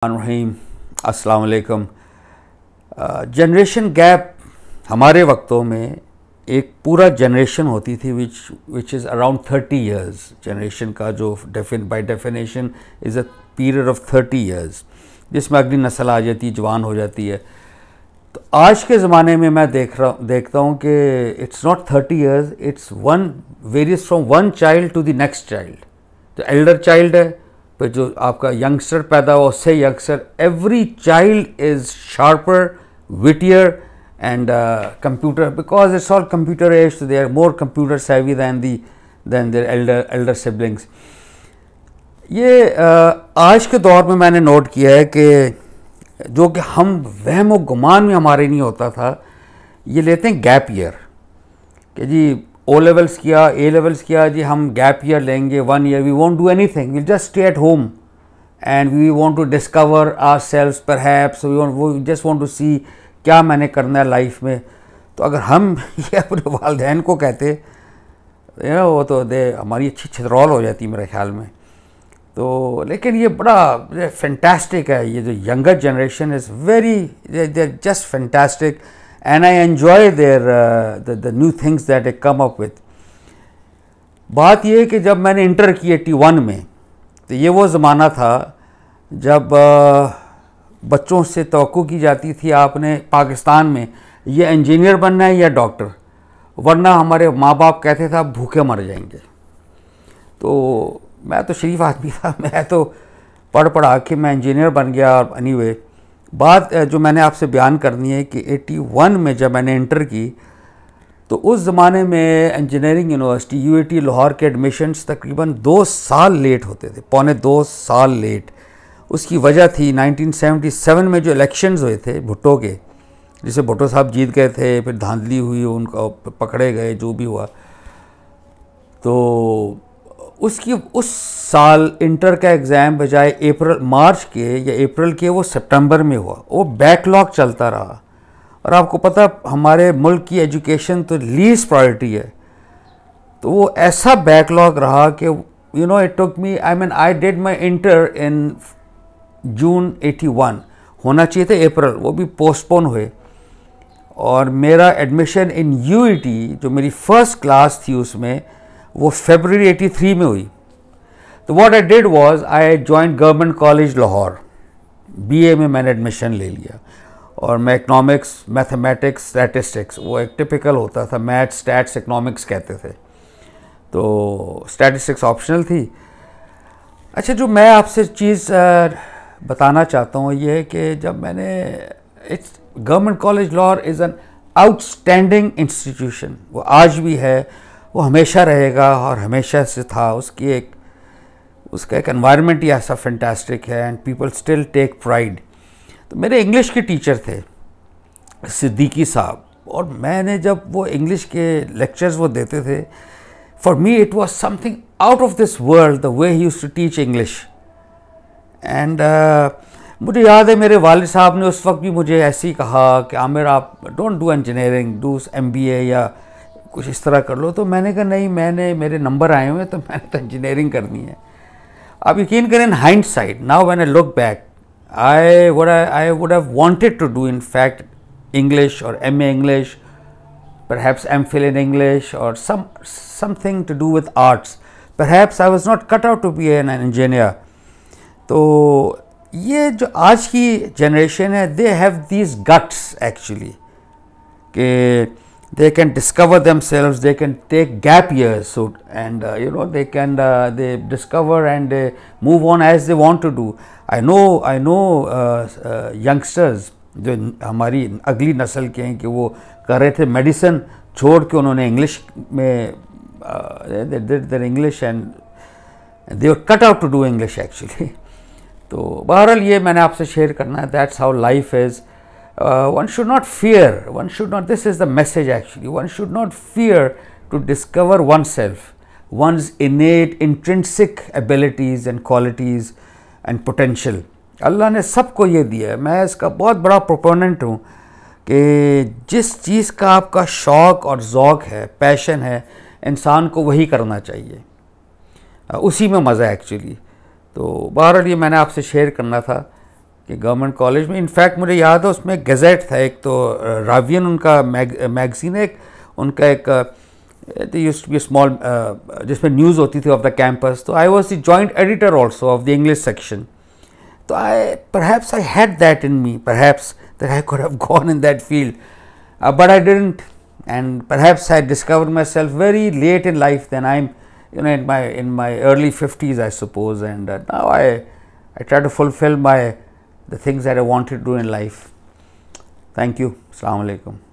रहीम अस्सलाम वालेकुम। Generation gap हमारे वक्तों में एक पूरा जनरेशन होती थी which is around 30 years. Generation का जो by definition is a period of 30 years जिसमें अगली नस्ल आ जाती है, जवान हो जाती है। तो आज के ज़माने में मैं देखता हूँ कि it's not 30 years, it's various from one child to the next child. तो एल्डर चाइल्ड है, फिर जो आपका यंगस्टर पैदा हुआ उससे youngster, every child is sharper, wittier and computer, because it's all computer age, so they are more computer savvy than their elder siblings. ये आज के दौर में मैंने नोट किया है कि जो कि हम वहम व गुमान में हमारे नहीं होता था, ये लेते हैं गैप ईयर कि जी ओ लेवल्स किया, ए लेवल्स किया, जी हम गैप ईयर लेंगे 1 year, we won't do anything, we just stay at home and we want to discover ourselves perhaps, we just want to see क्या मैंने करना है लाइफ में। तो अगर हम ये अपने वालिदैन को कहते वो तो हमारी अच्छी छितरौल हो जाती मेरे ख्याल में। तो लेकिन ये बड़ा फैंटास्टिक है, ये जो younger generation is very, they are just fantastic and I enjoy the new things that I come up with. बात ये है कि जब मैंने इंटर की 81 में, तो ये वो ज़माना था जब बच्चों से तवक्को की जाती थी आपने पाकिस्तान में ये इंजीनियर बनना है या डॉक्टर, वरना हमारे माँ बाप कहते थे आप भूखे मर जाएंगे। तो मैं तो शरीफ आदमी था, मैं तो पढ़ा के मैं इंजीनियर बन गया। और एनीवे बात जो मैंने आपसे बयान करनी है कि 81 में जब मैंने इंटर की, तो उस ज़माने में इंजीनियरिंग यूनिवर्सिटी यूएटी लाहौर के एडमिशन्स तकरीबन 2 साल लेट होते थे, पौने 2 साल लेट। उसकी वजह थी 1977 में जो इलेक्शंस हुए थे भुट्टो के, जिसे भुट्टो साहब जीत गए थे, फिर धांधली हुई, उनको पकड़े गए, जो भी हुआ। तो उस साल इंटर का एग्ज़ाम बजाय मार्च के या अप्रैल के वो सितंबर में हुआ। वो बैकलॉग चलता रहा। और आपको पता हमारे मुल्क की एजुकेशन तो लीस्ट प्रायोरिटी है, तो वो ऐसा बैकलॉग रहा कि it took me, I did my inter in June 81, होना चाहिए था अप्रैल, वो भी पोस्टपोन हुए। और मेरा एडमिशन इन यूईटी जो मेरी फर्स्ट क्लास थी उसमें, वो फरवरी 83 में हुई। तो what I did was I joined government college Lahore, BA में मैंने एडमिशन ले लिया। और मैं इकनॉमिक्स, मैथमेटिक्स, स्टैटिस्टिक्स, वो एक टिपिकल होता था, मैथ स्टैट्स इकनॉमिक्स कहते थे, तो स्टैटिस्टिक्स ऑप्शनल थी। अच्छा, जो मैं आपसे चीज़ बताना चाहता हूँ ये है कि जब मैंने government college Lahore is an outstanding institution, वो आज भी है, वो हमेशा रहेगा और हमेशा से था। उसका एक एनवायरनमेंट ही ऐसा फैंटास्टिक है and people still take pride. तो मेरे इंग्लिश के टीचर थे सिद्दीकी साहब, और मैंने जब वो इंग्लिश के लेक्चर्स वो देते थे, for me it was something out of this world the way he used to teach English. And मुझे याद है मेरे वालिद साहब ने उस वक्त भी मुझे ऐसे ही कहा कि आमिर आप don't do engineering, do MBA या कुछ इस तरह कर लो। तो मैंने कहा नहीं, मेरे नंबर आए हुए हैं तो मैंने तो इंजीनियरिंग करनी है। आप यकीन करें, in hindsight now when I look back, I would have wanted to do in fact English और MA English, perhaps MPhil in English or something to do with arts. Perhaps I was not cut out to be an engineer. तो ये जो आज की generation है, they have these guts actually कि they can discover themselves, they can take gap years, so and they discover and move on as they want to do. I know youngsters जो हमारी अगली नस्ल के हैं कि वो कर रहे थे मेडिसिन छोड़ के, उन्होंने इंग्लिश में they did their English and they were cut out to do English actually. तो बहरहाल ये मैंने आपसे शेयर करना है, that's how life is. One should not fear, this is the message actually, one should not fear to discover oneself, one's innate intrinsic abilities and qualities and potential. अल्लाह ने सबको ये दिया है। मैं इसका बहुत बड़ा प्रोपोनेंट हूँ कि जिस चीज़ का आपका शौक़ और ज़ौक़ है, पैशन है, इंसान को वही करना चाहिए, उसी में मज़ा है एक्चुअली। तो बहरहाल ये मैंने आपसे शेयर करना था। कि गवर्नमेंट कॉलेज में, इनफैक्ट मुझे याद है उसमें गज़ेट था एक, तो रावियन उनका मैगज़ीन है, उनका एक यूज्ड टू बी स्मॉल जिसमें न्यूज़ होती थी ऑफ द कैंपस, तो I was the joint editor also of the English section. तो perhaps I had that in me, perhaps that I could have gone in that field, but I didn't, and perhaps I discovered myself very late in life. Then I'm, in my early 50s, I suppose, and now I try to fulfill the things that I wanted to do in life. Thank you. Assalamu alaikum.